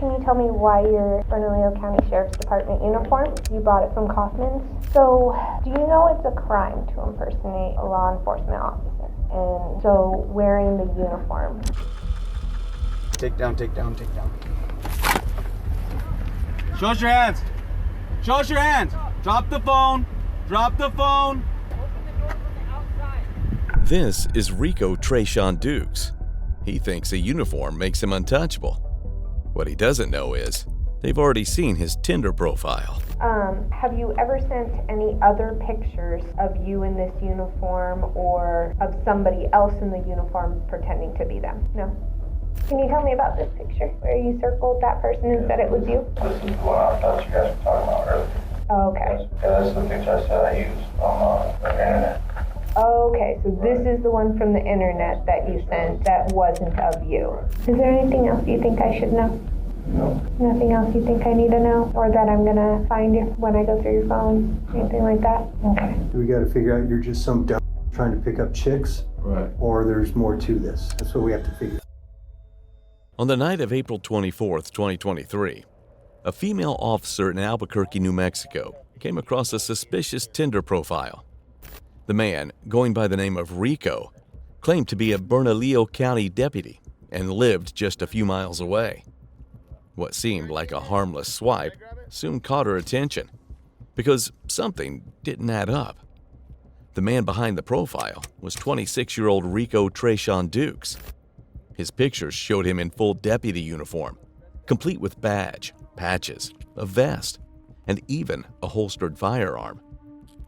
Can you tell me why your Bernalillo County Sheriff's Department uniform? You bought it from Kaufman's. So, do you know it's a crime to impersonate a law enforcement officer? And so, wearing the uniform. Take down. Show us your hands. Show us your hands. Drop the phone. This is Rico Trayshawn Dukes. He thinks a uniform makes him untouchable. What he doesn't know is they've already seen his Tinder profile. Have you ever sent any other pictures of you in this uniform or of somebody else in the uniform pretending to be them? No? Can you tell me about this picture where you circled that person and said it was you? This is the one I thought you guys were talking about earlier. Oh, okay. That's the picture I said I used on the internet. Okay, so this is the one from the internet that you sent that wasn't of you. Is there anything else you think I should know? No. Nothing else you think I need to know? Or that I'm gonna find you when I go through your phone? Anything like that? Okay. We gotta figure out you're just some dumb trying to pick up chicks, Right. or there's more to this. That's what we have to figure. On the night of April 24th, 2023, a female officer in Albuquerque, New Mexico, came across a suspicious Tinder profile. The man, going by the name of Rico, claimed to be a Bernalillo County deputy and lived just a few miles away. What seemed like a harmless swipe soon caught her attention because something didn't add up. The man behind the profile was 26-year-old Rico Trayshawn Dukes. His pictures showed him in full deputy uniform, complete with badge, patches, a vest, and even a holstered firearm.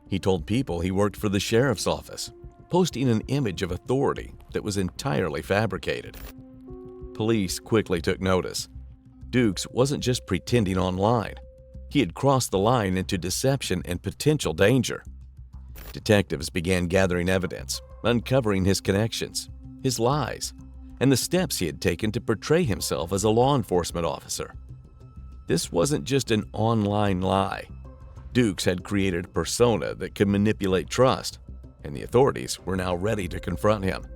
He told people he worked for the sheriff's office, posting an image of authority that was entirely fabricated. Police quickly took notice. Dukes wasn't just pretending online. He had crossed the line into deception and potential danger. Detectives began gathering evidence, uncovering his connections, his lies, and the steps he had taken to portray himself as a law enforcement officer. This wasn't just an online lie. Dukes had created a persona that could manipulate trust, and the authorities were now ready to confront him.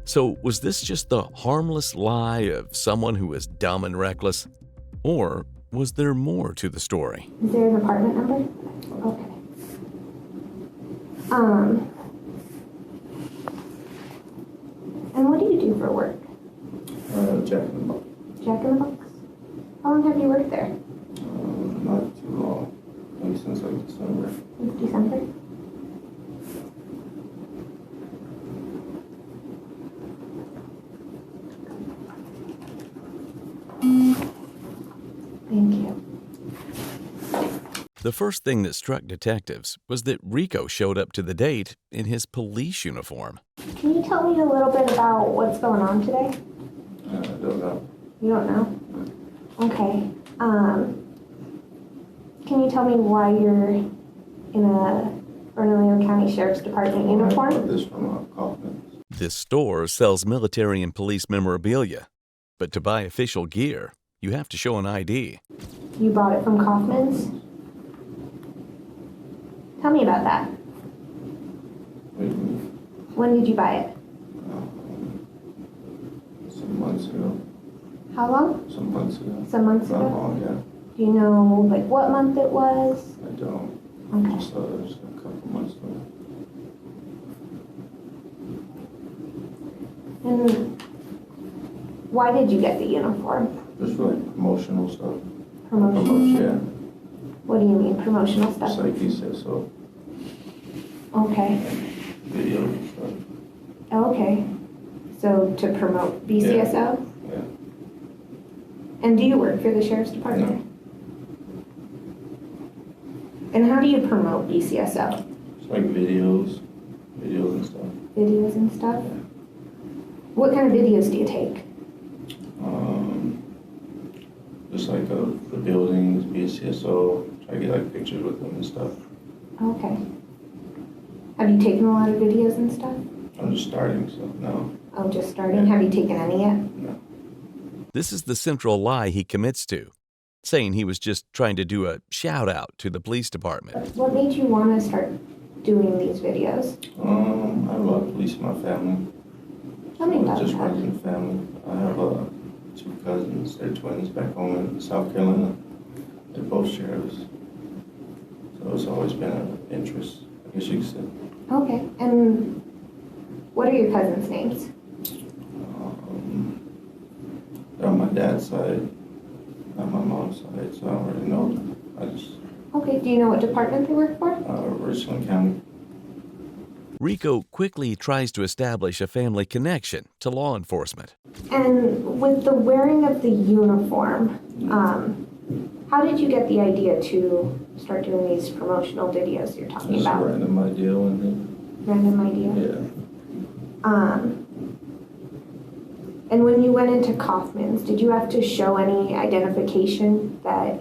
So, was this just the harmless lie of someone who was dumb and reckless? Or was there more to the story? Is there an apartment number? Okay. And what do you do for work? Jack in the Box. Jack in the Box? How long have you worked there? Not too long. Maybe since like December. Since December? Thank you. The first thing that struck detectives was that Rico showed up to the date in his police uniform. Can you tell me a little bit about what's going on today? I don't know. You don't know? Okay. Can you tell me why you're in a Bernalillo County Sheriff's Department uniform? I got this from Kaufman's. This store sells military and police memorabilia, but to buy official gear, you have to show an ID. You bought it from Kaufman's? Tell me about that. Wait a minute. When did you buy it? Some months ago. How long? Some months ago. Some months Not ago? long, yeah. Do you know, like, what month it was? I don't. Okay. Just a couple months ago. And why did you get the uniform? Just for like promotional stuff. Promotional? Yeah. What do you mean, promotional Just stuff? like he said, so Okay. videos and stuff. Okay. So to promote BCSO? Yeah. And do you work for the Sheriff's Department? And how do you promote BCSO? It's like videos and stuff. Videos and stuff? What kind of videos do you take? Just like the buildings, BCSO, try to get like pictures with them and stuff. Okay. Have you taken a lot of videos and stuff? I'm just starting, so no. Oh, just starting? Have you taken any yet? No. This is the central lie he commits to, saying he was just trying to do a shout out to the police department. What made you want to start doing these videos? I love police in my family. Tell me about Just that. runs in the family. I have two cousins. They're twins back home in South Carolina. They're both sheriffs. So it's always been an interest, I guess you could say. Okay, and what are your cousins' names? They're on my dad's side, not my mom's side, so I don't really know them. I just, Okay, do you know what department they work for? Richland County. Rico quickly tries to establish a family connection to law enforcement. And with the wearing of the uniform, how did you get the idea to start doing these promotional videos you're talking Just a about? random idea one day. Random idea? Yeah. And when you went into Kaufman's, did you have to show any identification that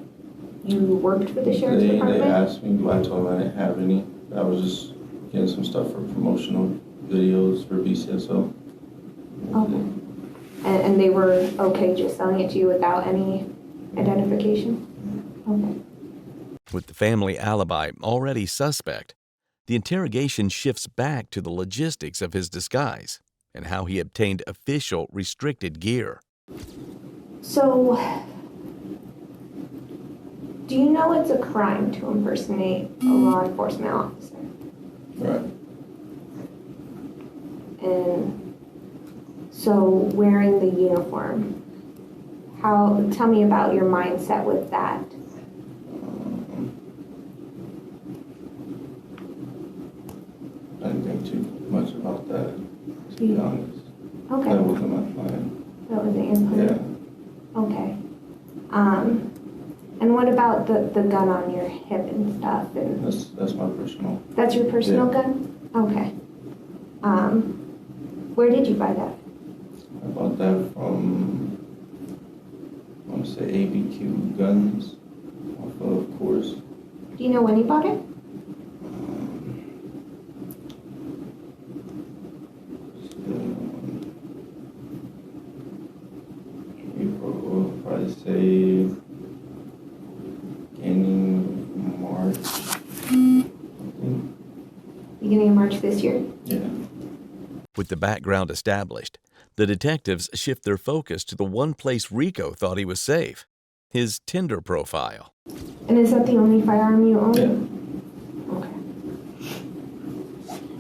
you worked for the sheriff's They department? asked me, I told them I didn't have any. I was just getting some stuff for promotional videos for BCSO. Okay. And they were okay just selling it to you without any identification? Okay. With the family alibi already suspect, the interrogation shifts back to the logistics of his disguise and how he obtained official restricted gear. So, do you know it's a crime to impersonate a law enforcement officer? Right. And so wearing the uniform, tell me about your mindset with that. I didn't think too much about that, to be honest. Okay, That wasn't my plan. that was the input. Yeah. Okay. And what about the gun on your hip and stuff? And That's my personal. that's your personal Yeah. gun? Okay. Where did you buy that? I bought that from, I want to say ABQ Guns, off of Coors. Do you know when you bought it? April, probably say beginning of March, I think. Beginning of March this year? Yeah. With the background established, the detectives shift their focus to the one place Rico thought he was safe, his Tinder profile. And is that the only firearm you own? Yeah. Okay.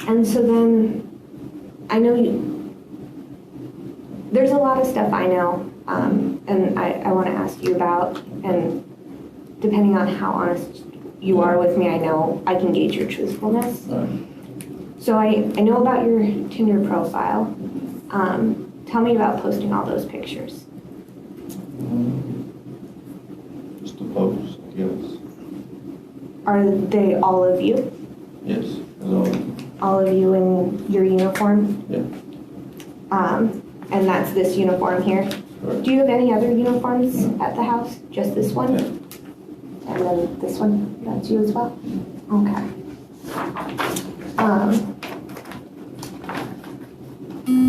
And so then, I know there's a lot of stuff I know, and I want to ask you about, and depending on how honest you are with me, I know I can gauge your truthfulness. So I know about your Tinder profile. Tell me about posting all those pictures. Just a post, I guess. Are they all of you? Yes. Hello. All of you in your uniform? Yeah. And that's this uniform here? Correct. Do you have any other uniforms No. at the house? Just this one? Yeah. And then this one, that's you as well? Okay.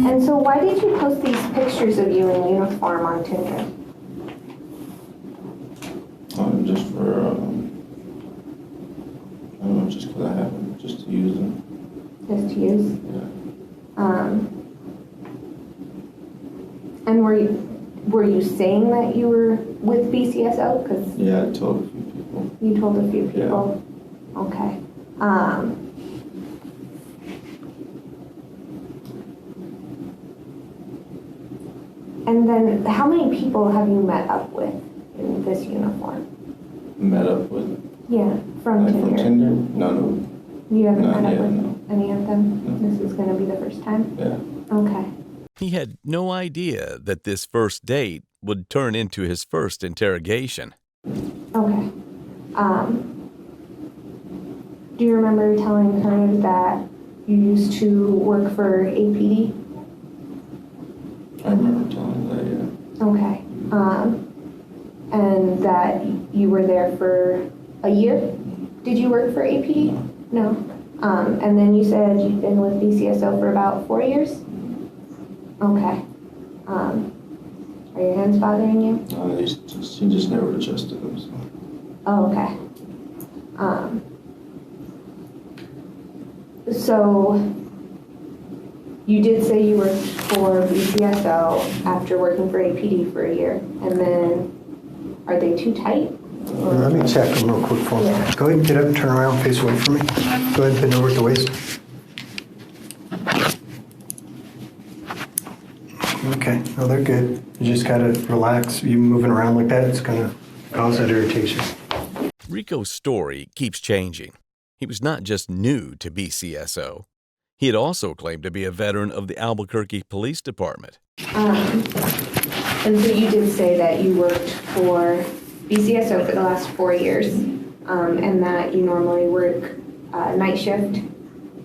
And so why did you post these pictures of you in uniform on Tinder? Just for, I don't know, just because I have them, just to use them. Just to use? Yeah. And were you saying that you were with BCSO? Because Yeah, I told a few people. you told a few Yeah. people? Okay. And then how many people have you met up with in this uniform? Met up with, Yeah, from like, Tinder. from Tinder? No. You haven't Not met up yet, with no. any of them? No. This is going to be the first time? Yeah. Okay. He had no idea that this first date would turn into his first interrogation. Okay. Do you remember telling her that you used to work for APD? I remember telling that, yeah. Okay. And that you were there for a year? Did you work for APD? No. And then you said you've been with BCSO for about 4 years? Okay. Are your hands bothering you? He just never adjusted them, so. Oh, okay. So You did say you worked for BCSO after working for APD for a year, and then are they too tight? Let me check them real quick for me. Yeah. Go ahead and get up and turn around, face away from me. Go ahead and bend over at the waist. Okay, no, they're good. You just gotta relax. You moving around like that, it's gonna cause that irritation. Rico's story keeps changing. He was not just new to BCSO. He had also claimed to be a veteran of the Albuquerque Police Department. And so you did say that you worked for BCSO for the last 4 years, and that you normally work night shift.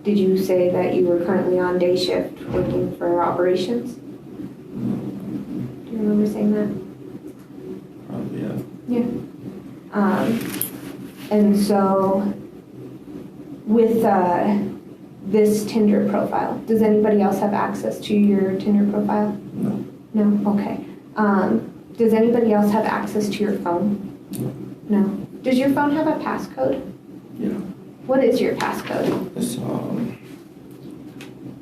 Did you say that you were currently on day shift working for operations? Do you remember saying that? Yeah. Yeah. And so with this Tinder profile, does anybody else have access to your Tinder profile? No. No? Okay. Does anybody else have access to your phone? No. No. Does your phone have a passcode? Yeah. What is your passcode? It's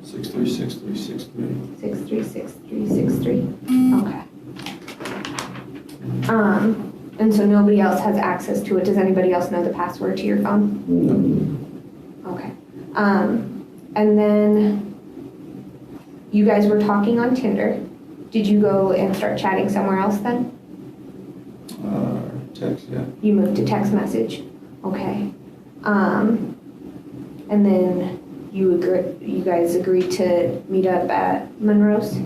636363. 636363. Okay. And so nobody else has access to it. Does anybody else know the password to your phone? No. Okay. And then you guys were talking on Tinder. Did you go and start chatting somewhere else then? Text, yeah. You moved to text message. Okay. And then you guys agreed to meet up at Monroe's?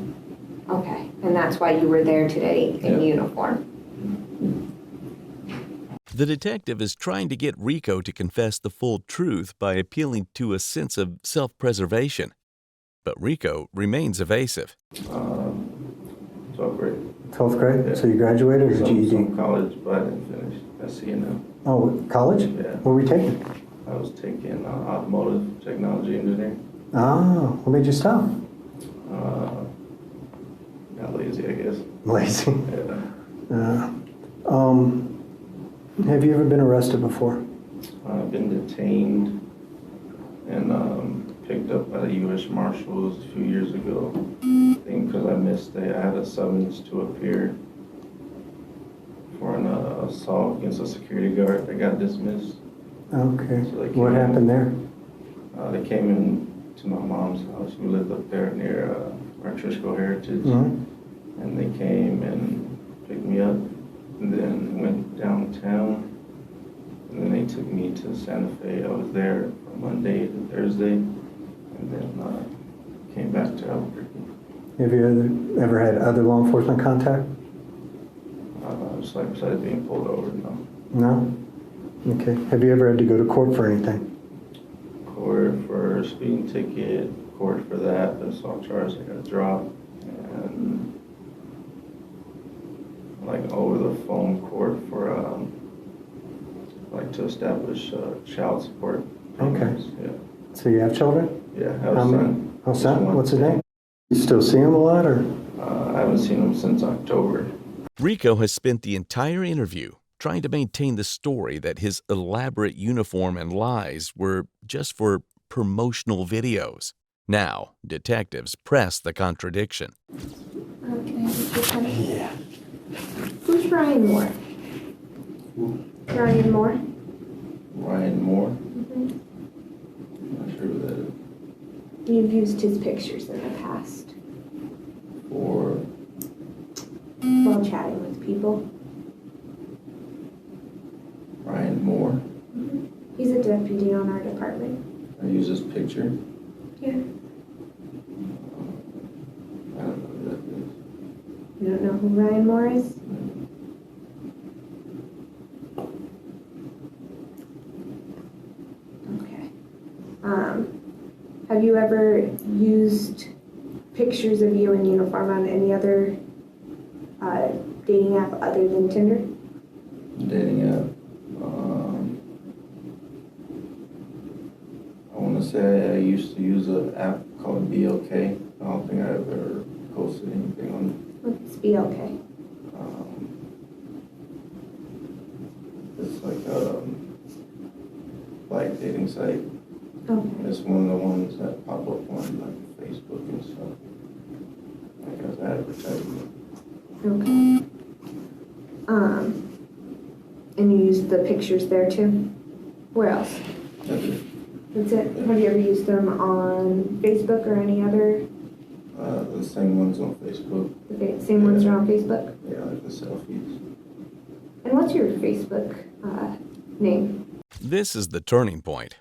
Okay. And that's why you were there today in uniform. The detective is trying to get Rico to confess the full truth by appealing to a sense of self-preservation. But Rico remains evasive. 12th grade. 12th grade? Yeah. So you graduated or GED? Some college, but I didn't finish. I see it now. Oh, college? Yeah. What were you taking? I was taking automotive technology engineering. Oh, what made you stop? Got lazy, I guess. Lazy. Yeah. Have you ever been arrested before? I've been detained and picked up by the U.S. Marshals a few years ago. I think because I missed I had a summons to appear for an assault against a security guard that got dismissed. Okay. So What happened there? They came in to my mom's house. We lived up there near Artrisco Heritage. Mm-hmm. And they came and picked me up and then went downtown. And then they took me to Santa Fe. I was there from Monday to Thursday. And then came back to Albuquerque. Have you ever had other law enforcement contact? Just like besides being pulled over, no. No? Okay. Have you ever had to go to court for anything? Court for a speeding ticket, court for that, the assault charge I got dropped, and like over the phone court for like to establish child support payments. Okay. Yeah. So you have children? Yeah, I have a How many? son. Oh, son? Just one. What's his name? You still see him a lot, or? I haven't seen him since October. Rico has spent the entire interview trying to maintain the story that his elaborate uniform and lies were just for promotional videos. Now, detectives press the contradiction. Yeah. Who's Ryan Moore? Ryan Moore? Ryan Moore? Mm-hmm. Not sure who that is. You've used his pictures in the past For while chatting with people. Ryan Moore. He's a deputy on our department. I use this picture. Yeah. I don't know who that You don't know who Ryan Moore is? is. Okay. Have you ever used pictures of you in uniform on any other dating app other than Tinder? Dating app. I want to say I used to use an app called BLK. I don't think I ever posted anything on it. Let's be okay. It's like a dating site. Okay. It's one of the ones that pop up on like Facebook and stuff. Like as advertising. Okay. And you used the pictures there too? Where else? That's it. That's it? Have you ever used them on Facebook or any other? The same ones on Facebook. Okay, same ones are on Facebook? Yeah, like the selfies. And what's your Facebook name? This is the turning point.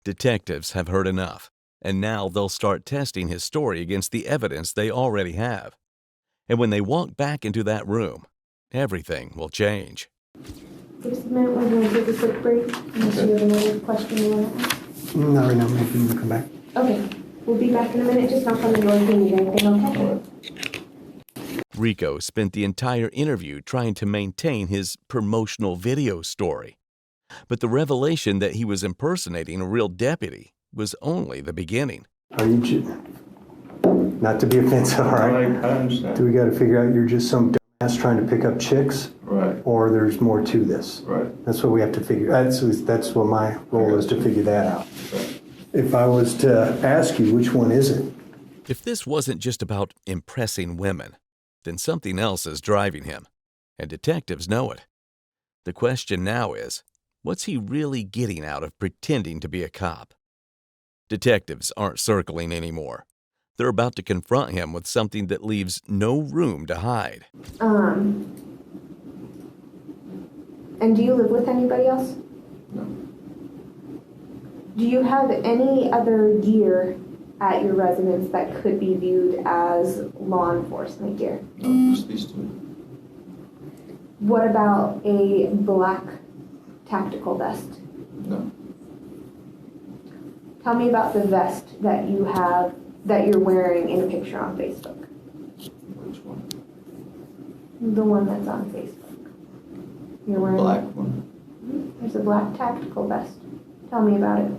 Detectives have heard enough, and now they'll start testing his story against the evidence they already have. And when they walk back into that room, everything will change. Give us a minute, we're going to take a quick break, unless you have another question you want to ask. Not right now, we can come back. Okay, we'll be back in a minute, just knock on the door if you need anything, okay? Rico spent the entire interview trying to maintain his promotional video story. But the revelation that he was impersonating a real deputy was only the beginning. Are you not to be offensive, all right? I understand. Do we got to figure out you're just some dumbass trying to pick up chicks? Right. Or there's more to this? Right. That's what we have to figure. That's what my role is, to figure that out. Right. If I was to ask you, which one is it? If this wasn't just about impressing women, then something else is driving him, and detectives know it. The question now is, what's he really getting out of pretending to be a cop? Detectives aren't circling anymore. They're about to confront him with something that leaves no room to hide. And do you live with anybody else? No. Do you have any other gear at your residence that could be viewed as law enforcement gear? No, just these two. What about a black tactical vest? No. Tell me about the vest that you have, that you're wearing in a picture on Facebook. Which one? The one that's on Facebook. You're wearing Black one. There's a black tactical vest. Tell me about it.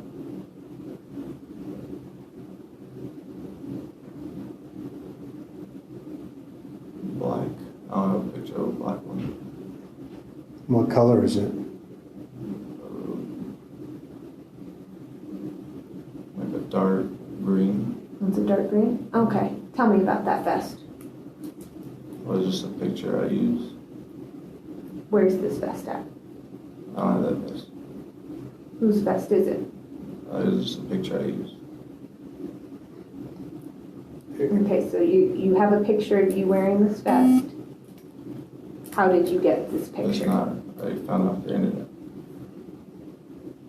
Black. I don't have a picture of a black one. What color is it? Like a dark green. It's a dark green? Okay. Tell me about that vest. Well, it's just a picture I use. Where's this vest at? I don't have that vest. Whose vest is it? It's just a picture I use. Okay, so you have a picture of you wearing this vest. How did you get this It's picture? not. I found it off the internet.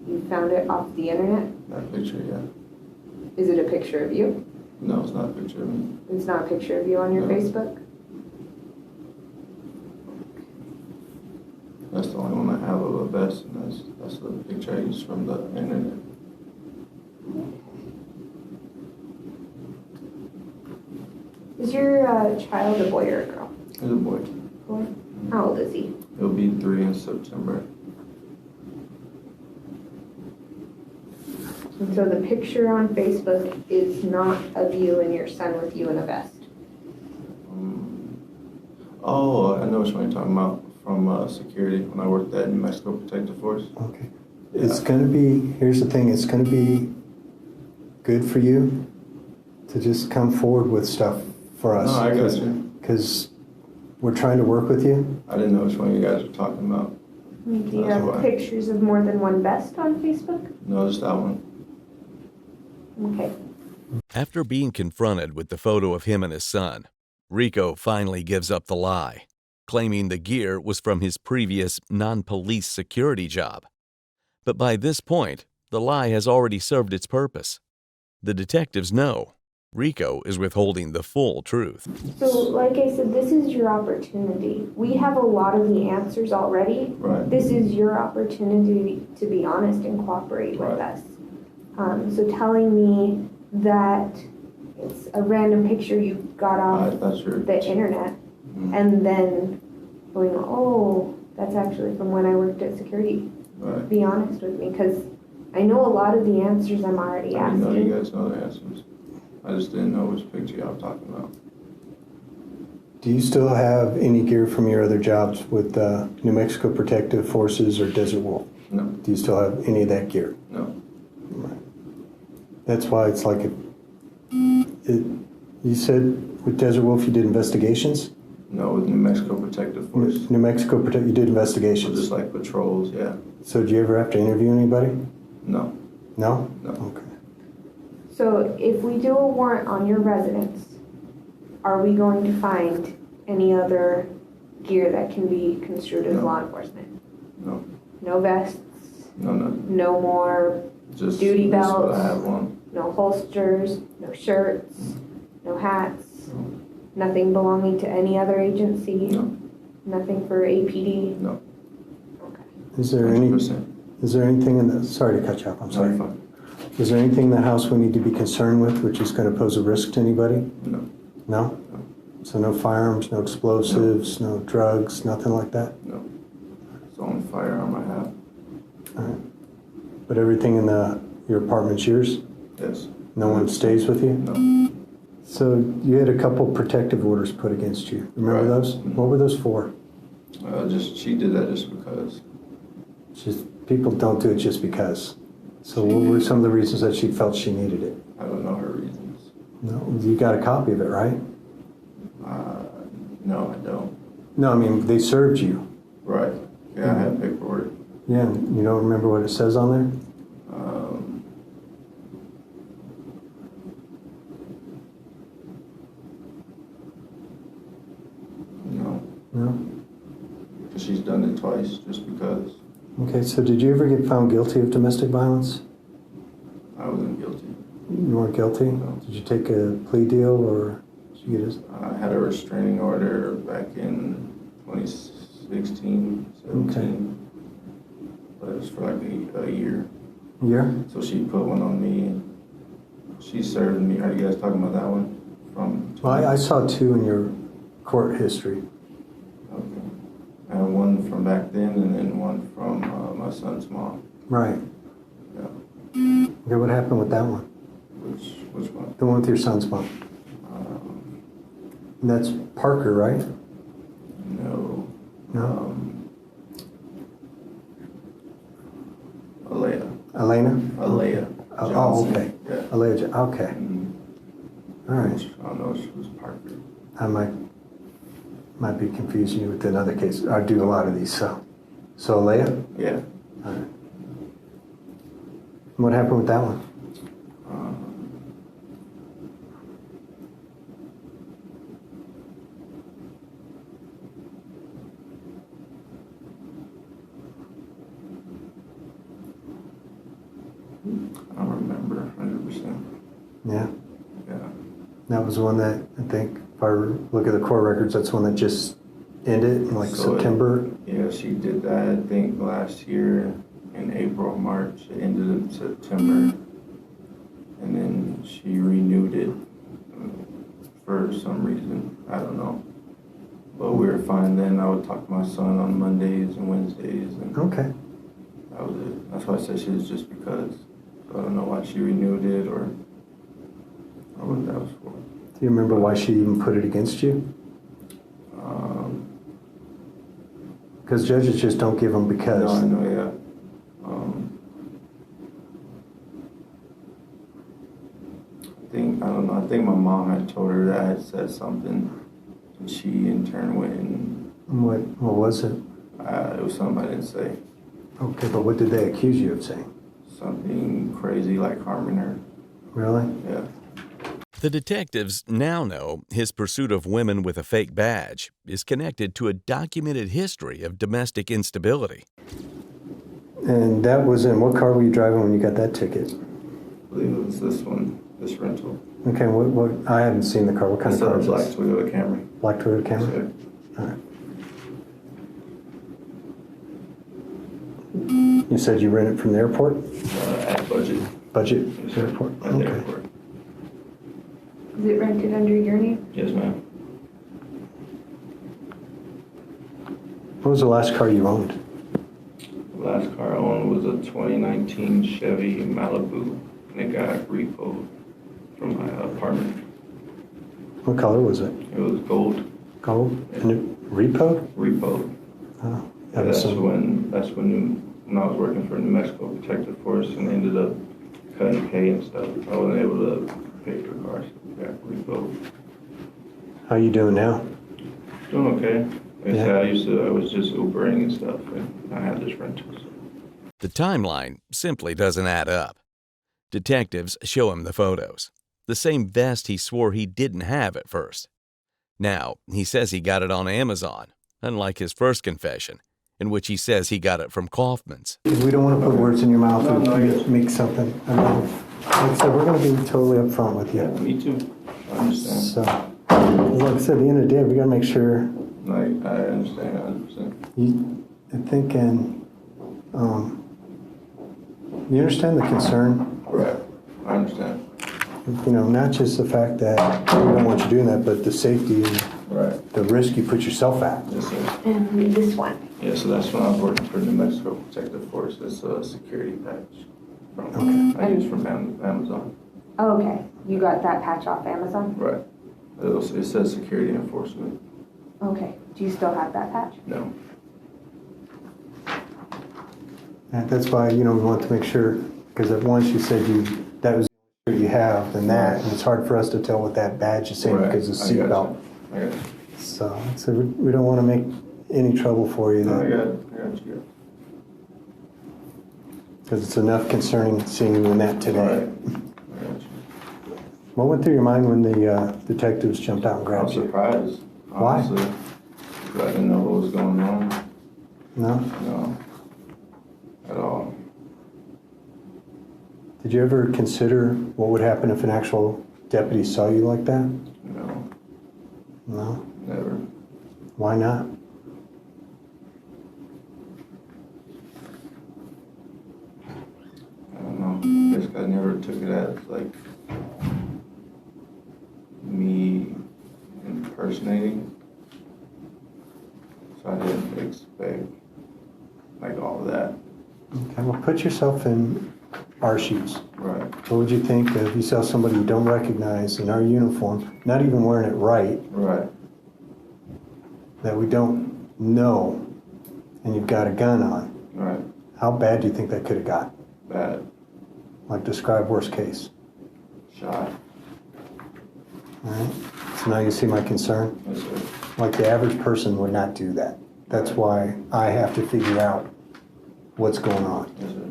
You found it off the internet? That picture, yeah. Is it a picture of you? No, it's not a picture of me. It's not a picture of you on your No. Facebook? That's the only one I have of a vest, and that's the picture I use from the internet. Is your child a boy or a girl? It's a boy. Boy? How old is he? He'll be 3 in September. And so the picture on Facebook is not of you and your son with you in a vest. Oh, I know which one you're talking about, from security when I worked at New Mexico Protective Force. Okay. It's going to be, here's the thing, it's going to be good for you to just come forward with stuff for us. No, I got you. Because we're trying to work with you. I didn't know which one you guys were talking about. Do you That's have why. pictures of more than one vest on Facebook? No, just that one. Okay. After being confronted with the photo of him and his son, Rico finally gives up the lie, claiming the gear was from his previous non-police security job. But by this point, the lie has already served its purpose. The detectives know Rico is withholding the full truth. So, like I said, this is your opportunity. We have a lot of the answers already. Right. This is your opportunity to be honest and cooperate with Right. us. So telling me that it's a random picture you got off That's your. the internet, Mhm. and then going, oh, that's actually from when I worked at security. Right. Be honest with me, because I know a lot of the answers I'm already I didn't know you asking. guys know the answers. I just didn't know which picture y'all were talking about. Do you still have any gear from your other jobs with New Mexico Protective Forces or Desert Wolf? No, Do you still have any of that gear? no. Right. That's why it's like You said with Desert Wolf you did investigations? No, with New Mexico Protective Force. New Mexico, you did So investigations? just like patrols, yeah. So did you ever have to interview anybody? No, No? no. Okay. So if we do a warrant on your residence, are we going to find any other gear that can be construed as No. law enforcement? No, No vests, no, no. no more Just Duty this is what belts. I have on. no holsters, no shirts, no hats, No. nothing belonging to any other agency, No, nothing for APD? no. Okay. Is there any, 100%. is there anything in the, sorry to cut you off, I'm No, sorry. you're fine. Is there anything in the house we need to be concerned with which is going to pose a risk to anybody? No, No? So no firearms, no explosives, no drugs, nothing like that? no. It's the only firearm I have. All right. But everything in your apartment's yours? Yes. No one stays with you? No. So you had a couple protective orders put against you. Remember Right. those? What were those for? She did that just because. Just people don't do it just because. So what were some of the reasons that she felt she needed it? I don't know her reasons. No, you got a copy of it, right? No, I don't. No, I mean they served you. Right. Yeah, I have paperwork. Yeah, and you don't remember what it says on there? No. No. She's done it twice just because. Okay, so did you ever get found guilty of domestic violence? I wasn't guilty. You weren't guilty? No. Did you take a plea deal or did you get I had a restraining order back in 2016, 17. But it was for like a year. a year? So she put one on me and she served me. Are you guys talking about that one? Well, I saw two in your court history. Okay. I had one from back then and then one from my son's mom. Right. Yeah. Okay, what happened with that one? Which one? The one with your son's mom. And that's Parker, right? No. No. Alea. Elena? Alea. Oh, Johnson. okay. Yeah. Alea, okay. Mhm. All right. I don't know if she was Parker. I might be confusing you with another case. I do a lot of these, so. So Alea? Yeah. All right. What happened with that one? I don't remember 100%. Yeah. Yeah. That was one that I think, if I look at the court records, that's one that just ended in like So September. Yeah, she did that, I think, last year in April, March. It ended in September. And then she renewed it for some reason. I don't know. But we were fine then. I would talk to my son on Mondays and Wednesdays. And Okay. that was it. That's why I said she was just because. So I don't know why she renewed it or what that was for. Do you remember why she even put it against you? Because judges just don't give them because. No, I know, yeah. I don't know. I think my mom had told her that I had said something, and she in turn went and What was it? it was something I didn't say. Okay, but what did they accuse you of saying? Something crazy like harming her. Really? Yeah. The detectives now know his pursuit of women with a fake badge is connected to a documented history of domestic instability. And that was in, what car were you driving when you got that ticket? I believe it was this one, this rental. Okay, what I haven't seen the car. What kind It's of a car is black this? Toyota Camry. Black Toyota Camry? Yeah. All right. You said you rented from the airport? At budget. Budget Yes, sir. airport? At the Okay. airport. Is it rented under your name? Yes, ma'am. What was the last car you owned? The last car I owned was a 2019 Chevy Malibu, and it got repoed from my apartment. What color was it? It was gold, Gold? And it repoed? repoed. Oh, Yeah, that's when I was working for New Mexico Protective Force and ended up cutting pay and stuff. I wasn't able to paper cars. Yeah, we both. How you doing now? Doing okay. Like I Yeah. said, I was just Ubering and stuff, and I had this rental. So. The timeline simply doesn't add up. Detectives show him the photos, the same vest he swore he didn't have at first. Now, he says he got it on Amazon, unlike his first confession, in which he says he got it from Kaufman's. We don't want to put words in your mouth No, I get and make something. I mean, like I said, we're going to be totally upfront with Yeah, you. me too. I understand. So, like I said, at the end of the day, we got to make sure Like, I understand 100%. I'm thinking, you understand the concern? Right. I understand. You know, not just the fact that we don't want you doing that, but the safety and Right. the risk you put yourself at. Yes, sir. And this one. Yeah, so that's when I was working for New Mexico Protective Force. It's a security patch. From, Okay. I use from Amazon. Oh, okay. You got that patch off Amazon? Right. It says security enforcement. Okay. Do you still have that patch? No. And that's why, you know, we want to make sure, because at once you said that was what you have, then that, and it's hard for us to tell what that badge is saying Right. because of I got seatbelt. you. I got you. So we don't want to make any trouble for you. No, I got it. I got you. Because it's enough concerning seeing you in that today. Right. I got you. What went through your mind when the detectives jumped out and I grabbed was you? surprised. Why? Honestly. 'Cause I didn't know what was going on. No? No. At all. Did you ever consider what would happen if an actual deputy saw you like that? No. No? Never. Why not? I don't know. I guess I never took it as like me impersonating. So I didn't expect like all of that. Okay, well, put yourself in our shoes. Right. What would you think if you saw somebody you don't recognize in our uniform, not even wearing it right, Right. that we don't know, and you've got a gun on? Right. How bad do you think that could have got? Bad. Like, describe worst case. Shot. All right? So now you see my concern? Yes, sir. Like, the average person would not do that. That's why I have to figure out what's going on. Yes, sir.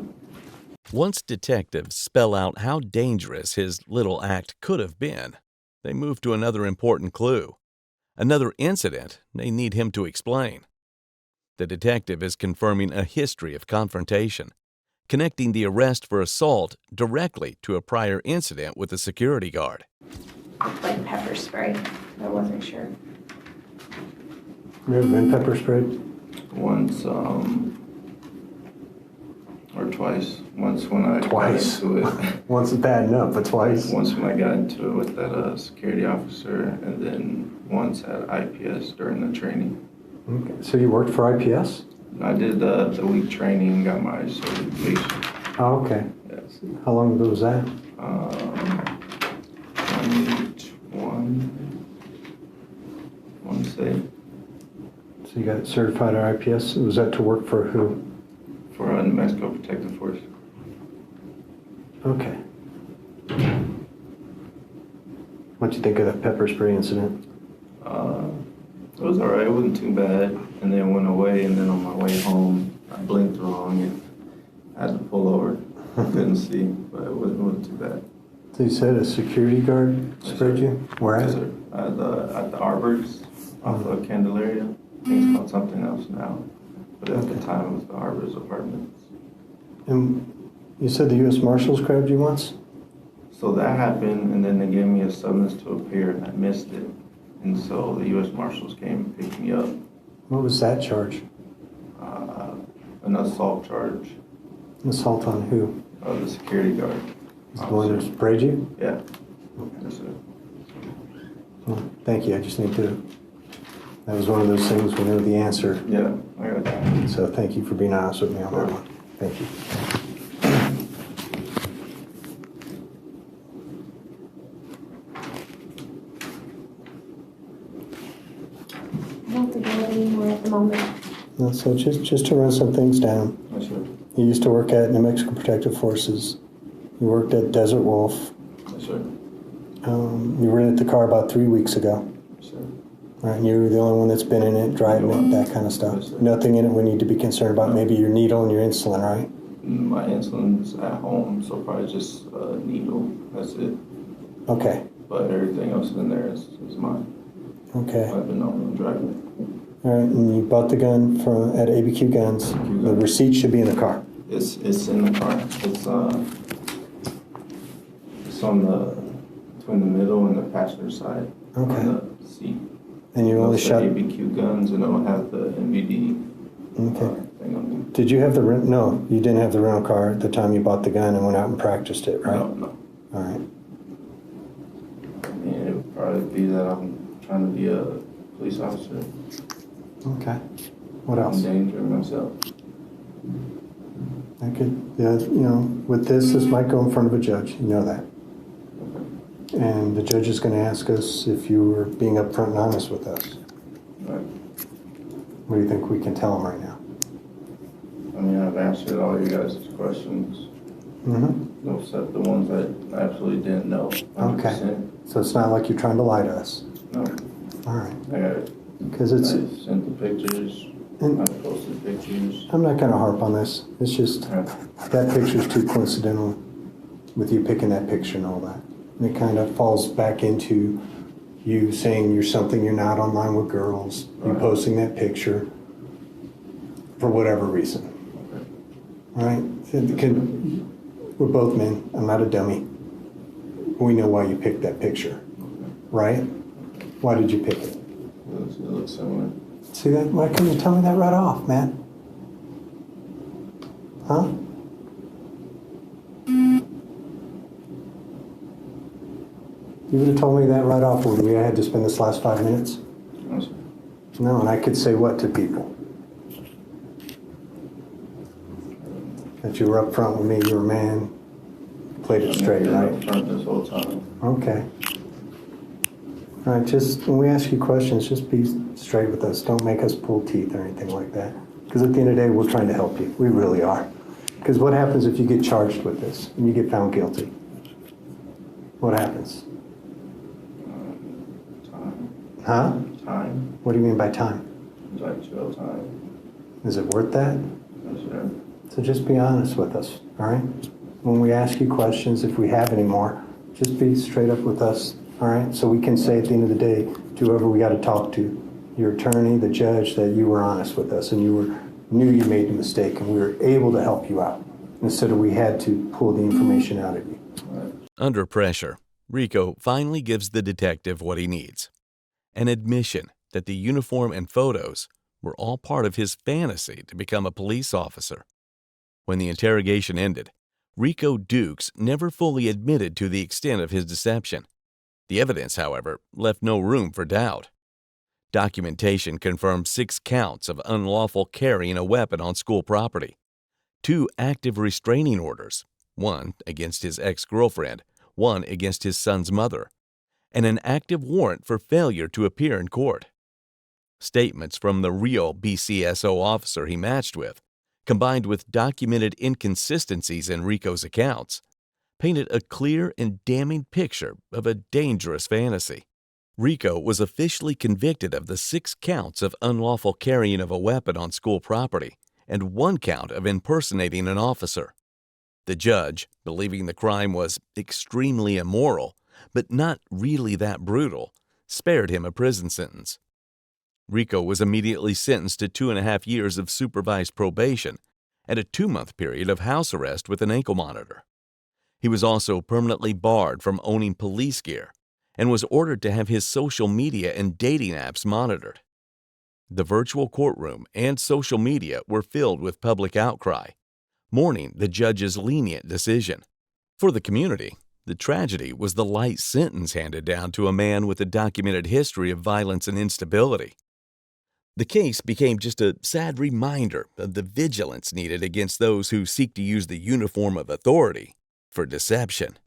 Once detectives spell out how dangerous his little act could have been, they move to another important clue, another incident they need him to explain. The detective is confirming a history of confrontation, connecting the arrest for assault directly to a prior incident with a security guard. Like pepper spray. I wasn't sure. You ever been pepper sprayed? Once, or twice. Once when I Twice. got into it. Once is bad enough, but twice? Once when I got into it with that security officer, and then once at IPS during the training. Okay. So you worked for IPS? I did the week training, got my certification. Oh, okay. Yes. How long ago was that? 2021, I want to say, So you got certified at IPS? Was that to work for who? for New Mexico Protective Force. Okay. What'd you think of that pepper spray incident? It was alright, it wasn't too bad, and then it went away, and then on my way home, I blinked wrong and I had to pull over. I couldn't see, but it wasn't too bad. So you said a security guard sprayed you? Where Yes, at? sir. At the Arbors off of Candelaria. I think it's called something else now, but at the time it was the Arbors Apartments. And you said the U.S. Marshals grabbed you once? So that happened, and then they gave me a summons to appear, and I missed it. And so the U.S. Marshals came and picked me up. What was that charge? An assault charge Assault on who? of the security guard. The one who sprayed you? Yeah. Yes, sir. Well, thank you. I just need to. That was one of those things we know the answer. Yeah, I got you. So thank you for being honest with me on that one. Thank you. I don't think I have any more at the moment. No, so just to run some things down. Yes, sir. You used to work at New Mexico Protective Forces. You worked at Desert Wolf. Yes, sir. You rented the car about 3 weeks ago. Sir. Right, and you're the only one that's been in it, driving it, that kind of stuff. Yes, sir. Nothing in it we need to be concerned about. Maybe your needle and your insulin, right? My insulin's at home, so probably just a needle. That's it. Okay. But everything else in there is mine. Okay. I've been on driving. All right, and you bought the gun at ABQ Guns. The receipt should be in the car. It's in the car. It's on between the middle and the passenger side. Okay. On the seat. And you only It's shot. ABQ Guns, and it'll have the NVD Okay. thing on it. Did you have the rent? No, you didn't have the rental car at the time you bought the gun and went out and practiced it, right? No. All right. I mean, it would probably be that I'm trying to be a police officer. Okay. What else? Endangering myself. I could, yeah, with this might go in front of a judge. You know that. And the judge is going to ask us if you were being upfront and honest with us. Right. What do you think we can tell him right now? I mean, I've answered all you guys' questions, Mm-hmm. except the ones that I absolutely didn't know. 100%. Okay. So it's not like you're trying to lie to us. No. All right. I got it. Because I sent the pictures. And- I posted pictures. I'm not going to harp on this. It's just that picture's too coincidental with you picking that picture and all that. And it kind of falls back into you saying you're something you're not online with girls, you Right. posting that picture for whatever reason. Okay. All right? We're both men. I'm not a dummy. We know why you picked that picture, right? Why did you pick it? It looks similar. See that? Why couldn't you tell me that right off, man? Huh? You would have told me that right off, would we? I had to spend this last 5 minutes? No, sir. No, and I could say what to people? That you were up front with me, you were a man, played it straight, I've been right? up front this whole time. Okay. All right, just when we ask you questions, just be straight with us. Don't make us pull teeth or anything like that. Because at the end of the day, we're trying to help you. We really are. Because what happens if you get charged with this and you get found guilty? What happens? Time. Huh? Time. What do you mean by time? Like jail time. Is it worth that? No, sir. So just be honest with us, all right? When we ask you questions, if we have any more, just be straight up with us, all right? So we can say at the end of the day to whoever we got to talk to, your attorney, the judge, that you were honest with us and knew you made a mistake and we were able to help you out instead of we had to pull the information out of you. Right. Under pressure, Rico finally gives the detective what he needs: an admission that the uniform and photos were all part of his fantasy to become a police officer. When the interrogation ended, Rico Dukes never fully admitted to the extent of his deception. The evidence, however, left no room for doubt. Documentation confirmed 6 counts of unlawful carrying a weapon on school property, 2 active restraining orders, one against his ex-girlfriend, one against his son's mother, and an active warrant for failure to appear in court. Statements from the real BCSO officer he matched with, combined with documented inconsistencies in Rico's accounts, painted a clear and damning picture of a dangerous fantasy. Rico was officially convicted of the 6 counts of unlawful carrying of a weapon on school property and 1 count of impersonating an officer. The judge, believing the crime was extremely immoral, but not really that brutal, spared him a prison sentence. Rico was immediately sentenced to 2.5 years of supervised probation and a 2-month period of house arrest with an ankle monitor. He was also permanently barred from owning police gear and was ordered to have his social media and dating apps monitored. The virtual courtroom and social media were filled with public outcry, mourning the judge's lenient decision. For the community, the tragedy was the light sentence handed down to a man with a documented history of violence and instability. The case became just a sad reminder of the vigilance needed against those who seek to use the uniform of authority for deception.